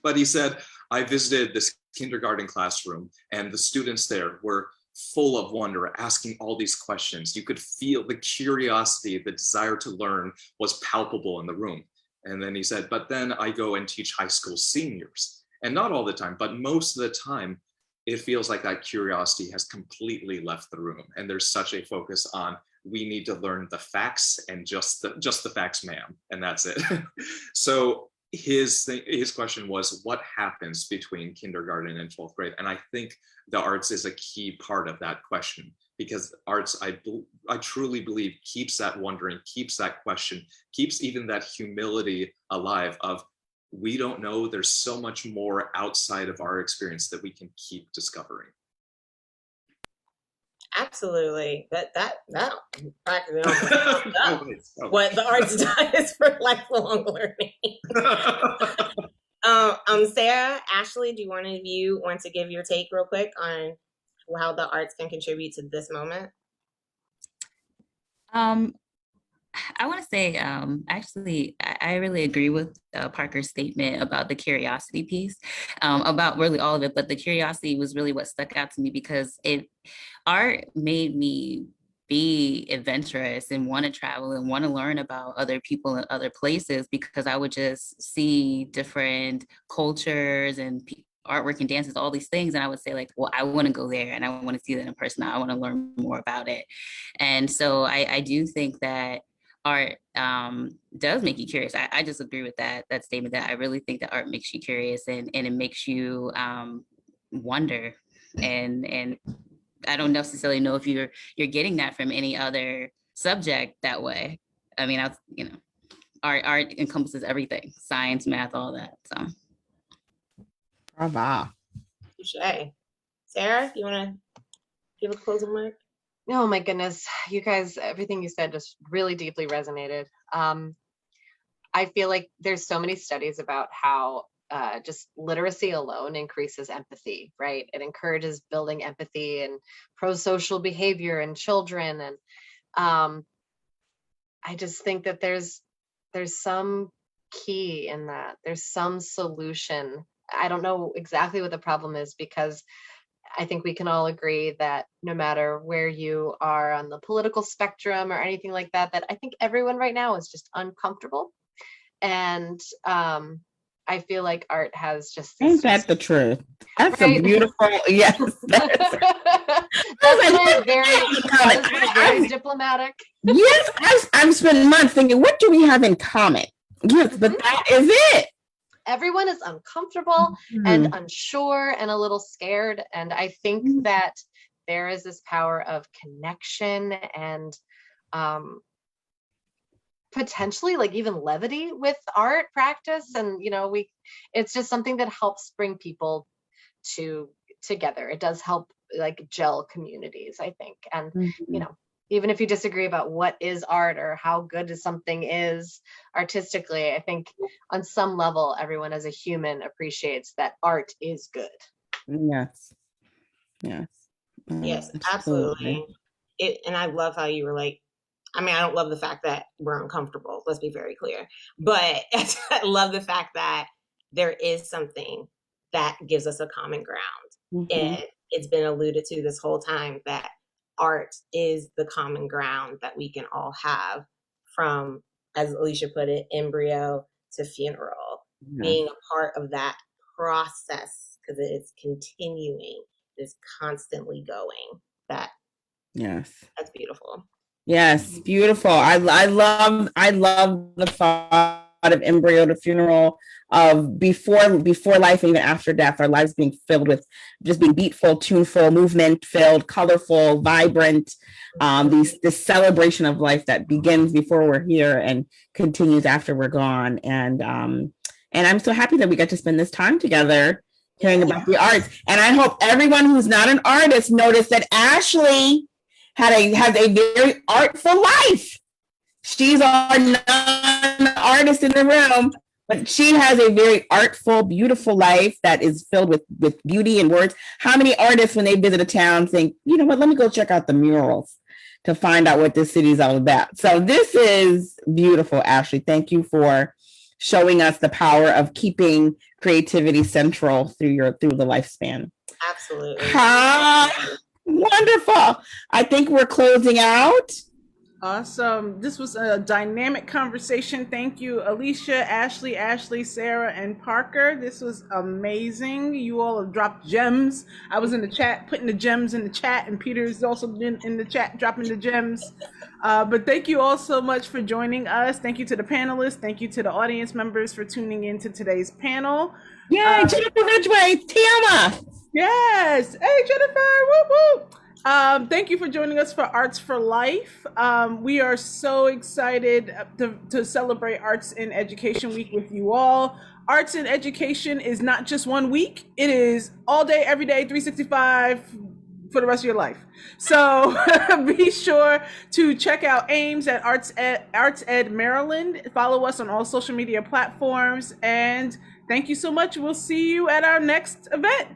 but he said, "I visited this kindergarten classroom, and the students there were full of wonder, asking all these questions. You could feel the curiosity, the desire to learn was palpable in the room." And then he said, "But then I go and teach high school seniors. And not all the time, but most of the time, it feels like that curiosity has completely left the room. And there's such a focus on, we need to learn the facts, and just the facts, ma'am, and that's it." So his question was, what happens between kindergarten and 12th grade? And I think the arts is a key part of that question, because arts, I truly believe, keeps that wondering, keeps that question, keeps even that humility alive of, we don't know, there's so much more outside of our experience that we can keep discovering. Absolutely. That practically what the arts does for lifelong learning. Sarah, Ashley, do one of you want to give your take real quick on how the arts can contribute to this moment? I want to say, actually, I really agree with Parker's statement about the curiosity piece, about really all of it, but the curiosity was really what stuck out to me, because art made me be adventurous and want to travel and want to learn about other people and other places, because I would just see different cultures and artwork and dances, all these things. And I would say, like, well, I want to go there and I want to see that in person. I want to learn more about it. And so I do think that art does make you curious. I just agree with that statement, that I really think that art makes you curious, and it makes you wonder. And I don't necessarily know if you're getting that from any other subject that way. I mean, art encompasses everything: science, math, all that. So, Bravo. Touché. Sarah, you want to give a closing word? Oh my goodness, you guys, everything you said just really deeply resonated. I feel like there's so many studies about how just literacy alone increases empathy, right? It encourages building empathy and pro-social behavior in children. And I just think that there's some key in that. There's some solution. I don't know exactly what the problem is, because I think we can all agree that no matter where you are on the political spectrum or anything like that, that I think everyone right now is just uncomfortable. And I feel like art has just this, Ain't that the truth? That's right? a beautiful, yes. That's very diplomatic. Yes, I'm spending months thinking, what do we have in common? Yes, but that is it. Everyone is uncomfortable and unsure and a little scared. And I think that there is this power of connection and potentially like even levity with art practice. And, it's just something that helps bring people together. It does help like gel communities, I think. And, even if you disagree about what is art or how good something is artistically, I think on some level, everyone as a human appreciates that art is good. Yes. Yes, absolutely. And I love how you were like, I mean, I don't love the fact that we're uncomfortable. Let's be very clear. But I love the fact that there is something that gives us a common ground. And it's been alluded to this whole time that art is the common ground that we can all have from, as Alicia put it, embryo to funeral, being a part of that process because it is continuing, it is constantly going. That's beautiful. Yes, beautiful. I love the thought of embryo to funeral, of before life and even after death, our lives being filled with just being beatful, tuneful, movement filled, colorful, vibrant. This celebration of life that begins before we're here and continues after we're gone. And I'm so happy that we got to spend this time together hearing about the arts. And I hope everyone who's not an artist noticed that Ashley has a very artful life. She's our non-artist in the room, but she has a very artful, beautiful life that is filled with beauty and words. How many artists, when they visit a town, think, you know what, let me go check out the murals to find out what this city is all about. So this is beautiful, Ashley. Thank you for showing us the power of keeping creativity central through the lifespan. Absolutely. Wonderful. I think we're closing out. Awesome. This was a dynamic conversation. Thank you, Alicia, Ashley, Sarah, and Parker. This was amazing. You all have dropped gems. I was in the chat, putting the gems in the chat, and Peter's also been in the chat, dropping the gems. But thank you all so much for joining us. Thank you to the panelists. Thank you to the audience members for tuning in to today's panel. Yay, Jennifer Ridgway, Tiama. Yes. Hey, Jennifer. Woo woo. Thank you for joining us for Arts for Life. We are so excited to celebrate Arts in Education Week with you all. Arts in Education is not just 1 week. It is all day, every day, 365 for the rest of your life. So be sure to check out AIMS at Arts Ed Maryland. Follow us on all social media platforms. And thank you so much. We'll see you at our next event.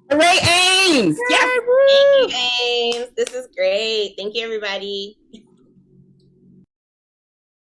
Hooray, AIMS! Yes. Thank you, AIMS. This is great. Thank you, everybody.